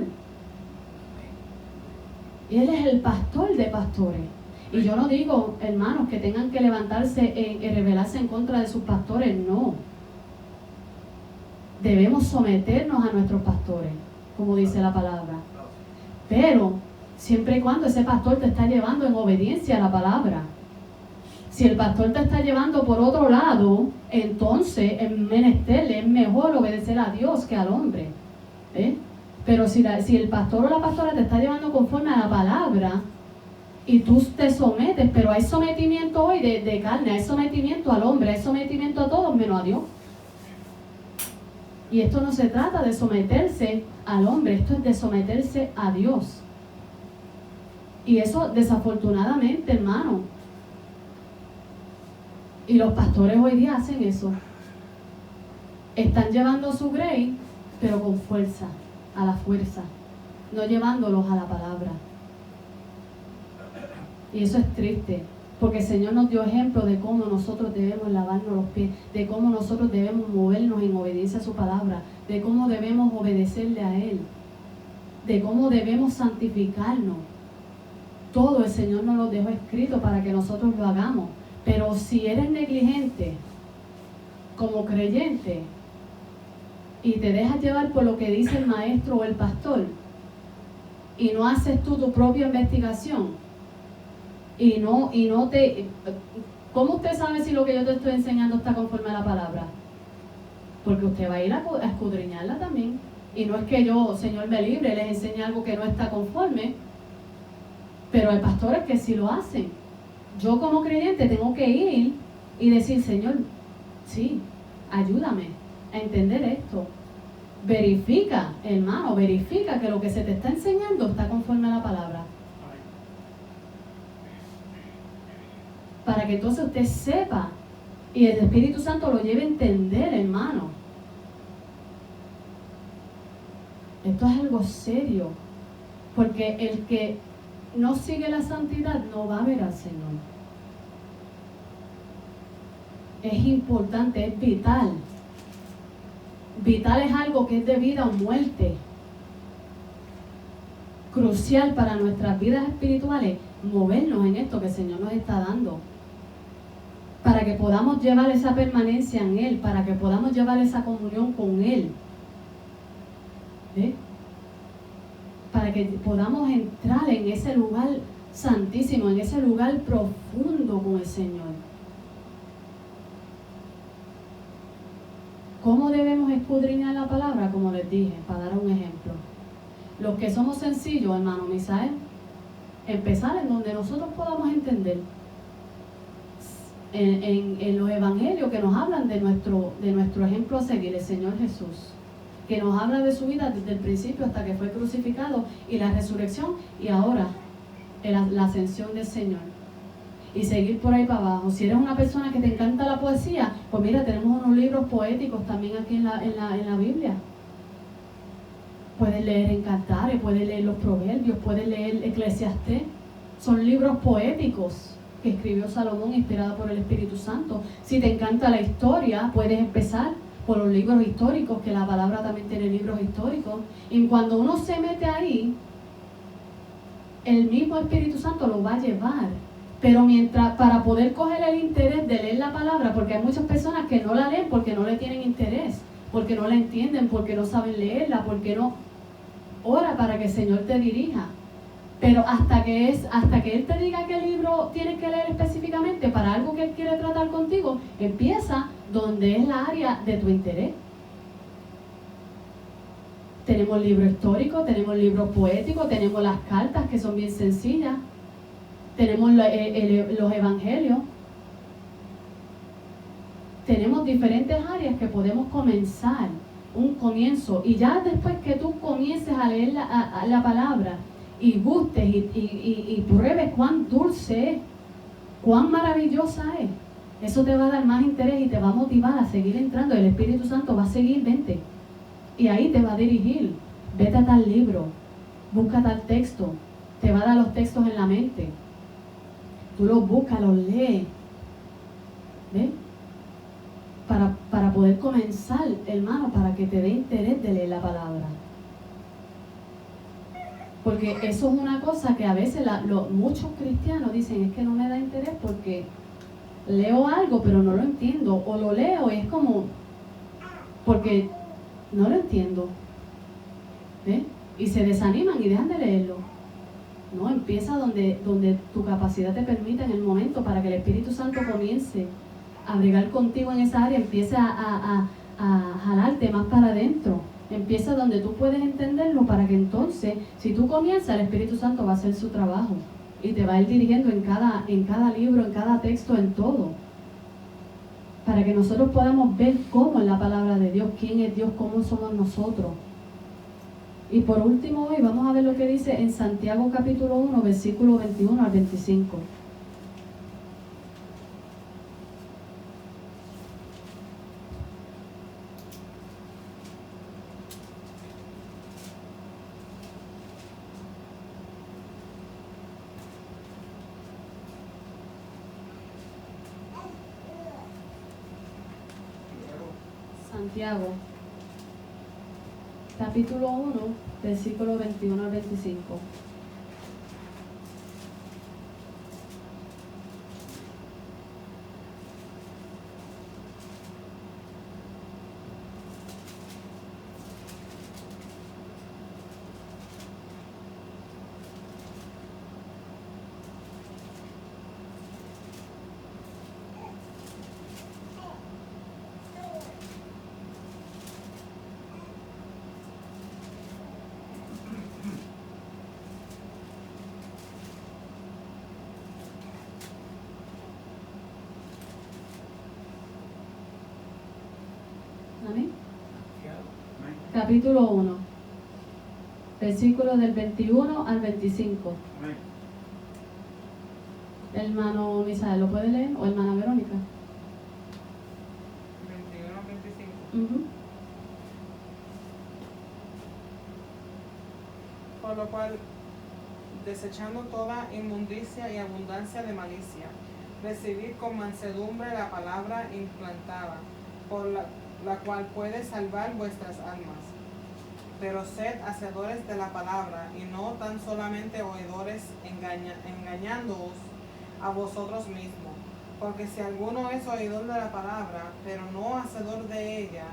Él es el pastor de pastores. Y yo no digo, hermanos, que tengan que levantarse y rebelarse en contra de sus pastores. No. Debemos someternos a nuestros pastores, como dice la palabra. Pero siempre y cuando ese pastor te está llevando en obediencia a la palabra. Si el pastor te está llevando por otro lado, entonces en menester es mejor obedecer a Dios que al hombre. Pero si el pastor o la pastora te está llevando conforme a la palabra y tú te sometes, pero hay sometimiento hoy de carne, hay sometimiento al hombre, hay sometimiento a todos menos a Dios. Y esto no se trata de someterse al hombre, esto es de someterse a Dios. Y eso desafortunadamente, hermano. Y los pastores hoy día hacen eso. Están llevando su grey, pero con fuerza, a la fuerza, no llevándolos a la palabra. Y eso es triste, porque el Señor nos dio ejemplo de cómo nosotros debemos lavarnos los pies, de cómo nosotros debemos movernos en obediencia a su palabra, de cómo debemos obedecerle a Él, de cómo debemos santificarnos. Todo el Señor nos lo dejó escrito para que nosotros lo hagamos. Pero si eres negligente como creyente y te dejas llevar por lo que dice el maestro o el pastor y no haces tú tu propia investigación y no te... ¿Cómo usted sabe si lo que yo te estoy enseñando está conforme a la palabra? Porque usted va a ir a escudriñarla también. Y no es que yo, Señor me libre, les enseñe algo que no está conforme, pero hay pastores que sí lo hacen. Yo como creyente tengo que ir y decir, Señor, sí, ayúdame a entender esto. Verifica, hermano, verifica que lo que se te está enseñando está conforme a la palabra. Para que entonces usted sepa y el Espíritu Santo lo lleve a entender, hermano. Esto es algo serio, porque el que no sigue la santidad no va a ver al Señor. Es importante, es vital. Vital es algo que es de vida o muerte. Crucial para nuestras vidas espirituales, movernos en esto que el Señor nos está dando. Para que podamos llevar esa permanencia en Él, para que podamos llevar esa comunión con Él. Para que podamos entrar en ese lugar santísimo, en ese lugar profundo con el Señor. ¿Cómo debemos escudriñar la palabra, como les dije, para dar un ejemplo. Los que somos sencillos, hermano Misael, empezar en donde nosotros podamos entender. En los evangelios que nos hablan de nuestro ejemplo a seguir, el Señor Jesús, que nos habla de su vida desde el principio hasta que fue crucificado y la resurrección y ahora la ascensión del Señor. Y seguir por ahí para abajo. Si eres una persona que te encanta la poesía, pues mira, tenemos unos libros poéticos también aquí en la Biblia. Puedes leer en Cantares, puedes leer los Proverbios, puedes leer Eclesiastés. Son libros poéticos que escribió Salomón, inspirado por el Espíritu Santo. Si te encanta la historia, puedes empezar por los libros históricos, que la palabra también tiene libros históricos. Y cuando uno se mete ahí, el mismo Espíritu Santo lo va a llevar. Pero para poder coger el interés de leer la palabra, porque hay muchas personas que no la leen porque no le tienen interés, porque no la entienden, porque no saben leerla, porque no. Ora para que el Señor te dirija. Pero hasta que Él te diga qué libro tienes que leer específicamente para algo que Él quiere tratar contigo, empieza donde es la área de tu interés. Tenemos libros históricos, tenemos libros poéticos, tenemos las cartas que son bien sencillas, tenemos los evangelios. Tenemos diferentes áreas que podemos comenzar, un comienzo, y ya después que tú comiences a leer la palabra y gustes y pruebes cuán dulce es, cuán maravillosa es, eso te va a dar más interés y te va a motivar a seguir entrando. El Espíritu Santo va a seguir, vente, y ahí te va a dirigir. Vete a tal libro, busca tal texto, te va a dar los textos en la mente, tú los buscas, los lees, ¿ves? Para poder comenzar, hermano, para que te dé interés de leer la palabra. Porque eso es una cosa que a veces muchos cristianos dicen, es que no me da interés porque leo algo pero no lo entiendo, o lo leo y es como, porque no lo entiendo, ¿ves? Y se desaniman y dejan de leerlo. No, empieza donde tu capacidad te permita en el momento, para que el Espíritu Santo comience a bregar contigo en esa área, empieza a jalarte más para adentro. Empieza donde tú puedes entenderlo, para que entonces, si tú comienzas, el Espíritu Santo va a hacer su trabajo y te va a ir dirigiendo en cada libro, en cada texto, en todo, para que nosotros podamos ver cómo es la palabra de Dios, quién es Dios, cómo somos nosotros. Y por último, hoy vamos a ver lo que dice en Santiago capítulo 1, versículo 21 al 25. Santiago, capítulo 1, versículo 21 al 25. Amén. Capítulo 1, versículos del 21 al 25. Amén. Hermano Misael, ¿lo puede leer? ¿O hermana Verónica? 21 al 25. Uh-huh. Por lo cual, desechando toda inmundicia y abundancia de malicia, recibid con mansedumbre la palabra implantada, por la cual puede salvar vuestras almas. Pero sed hacedores de la palabra, y no tan solamente oidores, engañándoos a vosotros mismos. Porque si alguno es oidor de la palabra, pero no hacedor de ella,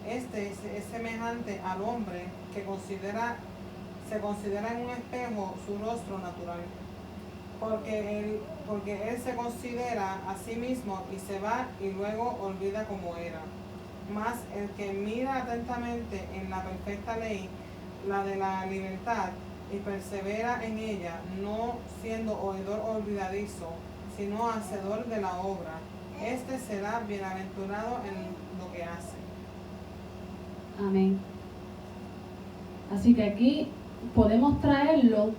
este es semejante al hombre que se considera en un espejo su rostro natural. Porque él se considera a sí mismo y se va y luego olvida cómo era. Mas el que mira atentamente en la perfecta ley, la de la libertad, y persevera en ella, no siendo oidor olvidadizo, sino hacedor de la obra, este será bienaventurado en lo que hace. Amén. Así que aquí podemos traerlo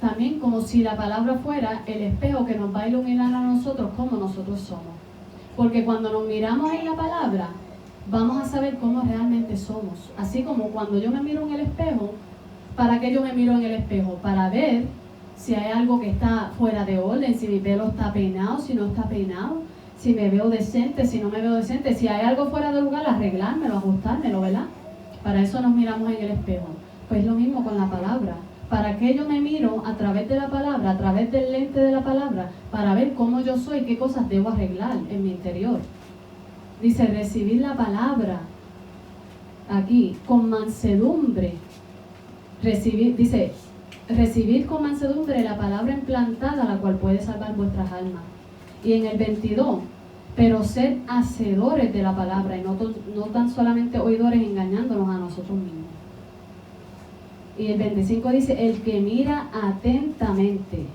también como si la palabra fuera el espejo que nos va a iluminar a nosotros como nosotros somos. Porque cuando nos miramos en la palabra, vamos a saber cómo realmente somos. Así como cuando yo me miro en el espejo, ¿para qué yo me miro en el espejo? Para ver si hay algo que está fuera de orden, si mi pelo está peinado, si no está peinado, si me veo decente, si no me veo decente, si hay algo fuera de lugar, arreglármelo, ajustármelo, ¿verdad? Para eso nos miramos en el espejo. Pues lo mismo con la palabra. ¿Para qué yo me miro a través de la palabra, a través del lente de la palabra? Para ver cómo yo soy, qué cosas debo arreglar en mi interior. Dice, recibir la palabra aquí con mansedumbre. Recibir con mansedumbre la palabra implantada, la cual puede salvar vuestras almas. Y en el 22, pero ser hacedores de la palabra y no tan solamente oidores engañándonos a nosotros mismos. Y el 25 dice, el que mira atentamente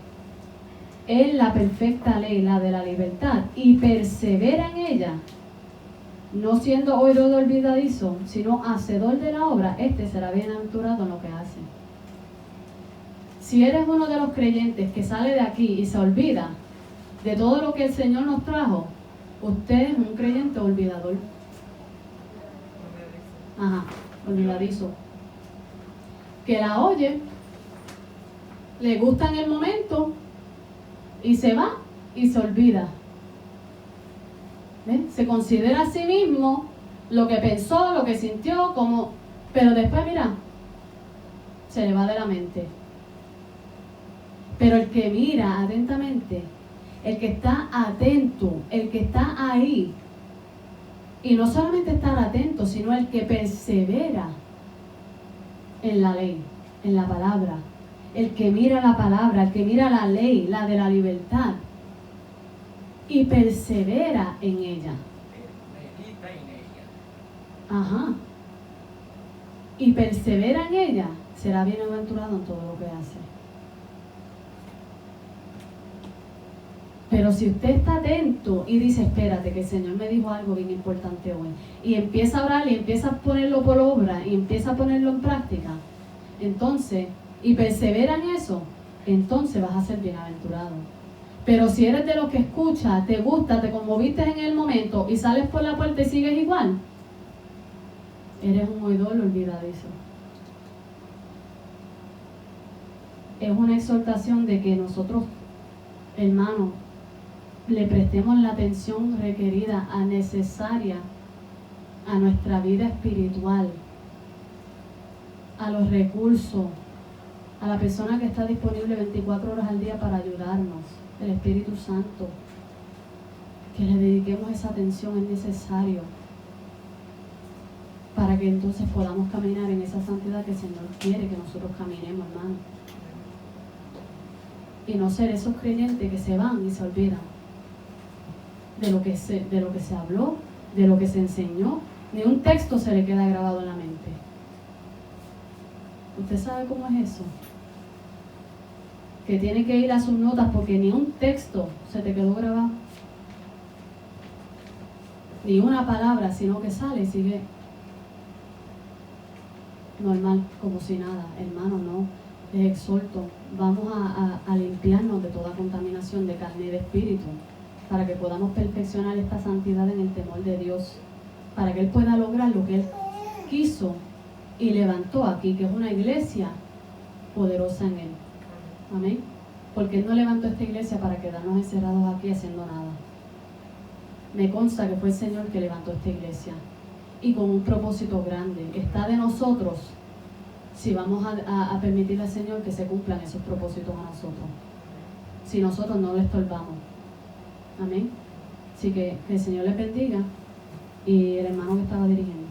en la perfecta ley, la de la libertad, y persevera en ella, no siendo oidor olvidadizo, sino hacedor de la obra, este será bienaventurado en lo que hace. Si eres uno de los creyentes que sale de aquí y se olvida de todo lo que el Señor nos trajo, usted es un creyente olvidador. Ajá, olvidadizo. Que la oye, le gusta en el momento y se va y se olvida. ¿Ven? Se considera a sí mismo lo que pensó, lo que sintió, pero después, mira, se le va de la mente. Pero el que mira atentamente, el que está atento, el que está ahí, y no solamente estar atento, sino el que persevera en la ley, en la palabra, el que mira la palabra, el que mira la ley, la de la libertad, y persevera en ella. Medita en ella. Ajá. Y persevera en ella, será bienaventurado en todo lo que hace. Pero si usted está atento y dice, espérate, que el Señor me dijo algo bien importante hoy, y empieza a orar y empieza a ponerlo por obra y empieza a ponerlo en práctica, entonces, y persevera en eso, entonces vas a ser bienaventurado. Pero si eres de los que escucha, te gusta, te conmoviste en el momento y sales por la puerta y sigues igual, eres un oidor olvidadizo. Es una exhortación de que nosotros, hermanos, le prestemos la atención requerida, necesaria a nuestra vida espiritual, a los recursos, a la persona que está disponible 24 horas al día para ayudarnos, el Espíritu Santo. Que le dediquemos esa atención, es necesario, para que entonces podamos caminar en esa santidad que el Señor quiere que nosotros caminemos, hermano. Y no ser esos creyentes que se van y se olvidan de lo que se habló, de lo que se enseñó. Ni un texto se le queda grabado en la mente. ¿Usted sabe cómo es eso? Que tiene que ir a sus notas porque ni un texto se te quedó grabado. Ni una palabra, sino que sale y sigue normal, como si nada. Hermano, no. Les exhorto, vamos a limpiarnos de toda contaminación de carne y de espíritu, para que podamos perfeccionar esta santidad en el temor de Dios, para que Él pueda lograr lo que Él quiso y levantó aquí, que es una iglesia poderosa en Él. Amén. Porque Él no levantó esta iglesia para quedarnos encerrados aquí haciendo nada. Me consta que fue el Señor que levantó esta iglesia, y con un propósito grande. Está de nosotros si vamos a permitirle al Señor que se cumplan esos propósitos a nosotros, si nosotros no le estorbamos. Amén. Así que el Señor les bendiga, y el hermano que estaba dirigiendo.